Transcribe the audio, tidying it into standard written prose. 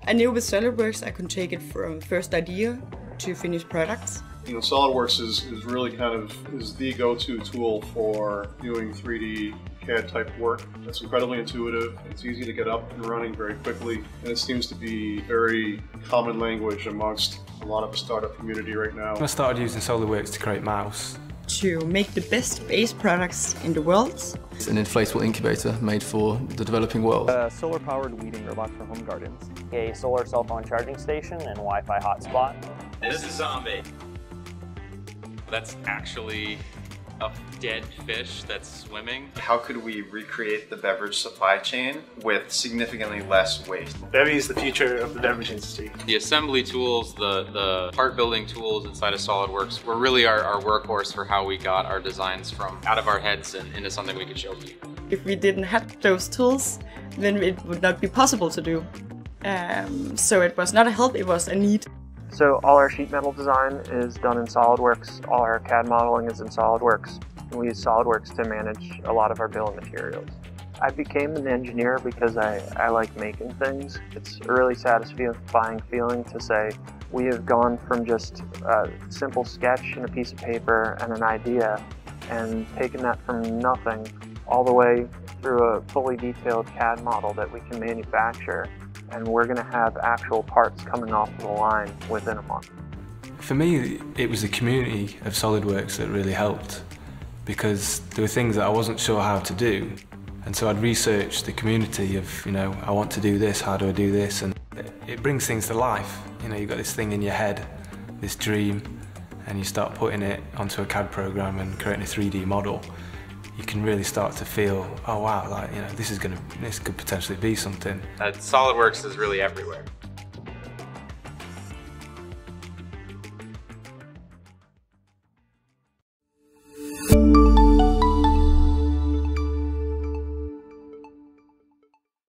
I knew with SOLIDWORKS I could take it from first idea to finished products. SOLIDWORKS is really is the go-to tool for doing 3D CAD type work. It's incredibly intuitive, it's easy to get up and running very quickly, and it seems to be very common language amongst a lot of the startup community right now. I started using SOLIDWORKS to create Mouse. To make the best base products in the world. It's an inflatable incubator made for the developing world. A solar-powered weeding robot for home gardens. A solar cell phone charging station and Wi-Fi hotspot. This is Zombie. That's actually a dead fish that's swimming. How could we recreate the beverage supply chain with significantly less waste? Bevy is the future of the beverage industry. The assembly tools, the part building tools inside of SOLIDWORKS were really our workhorse for how we got our designs from out of our heads and into something we could show people. If we didn't have those tools, then it would not be possible to do. So it was not a help, it was a need. So all our sheet metal design is done in SOLIDWORKS, all our CAD modeling is in SOLIDWORKS. We use SOLIDWORKS to manage a lot of our bill of materials. I became an engineer because I like making things. It's a really satisfying feeling to say we have gone from just a simple sketch and a piece of paper and an idea and taken that from nothing all the way through a fully detailed CAD model that we can manufacture. And we're going to have actual parts coming off the line within a month. For me, it was the community of SOLIDWORKS that really helped, because there were things that I wasn't sure how to do, and so I'd research the community of, I want to do this, how do I do this, and it brings things to life. You've got this thing in your head, this dream, and you start putting it onto a CAD program and creating a 3D model. You can really start to feel, oh wow, this could potentially be something. SOLIDWORKS is really everywhere.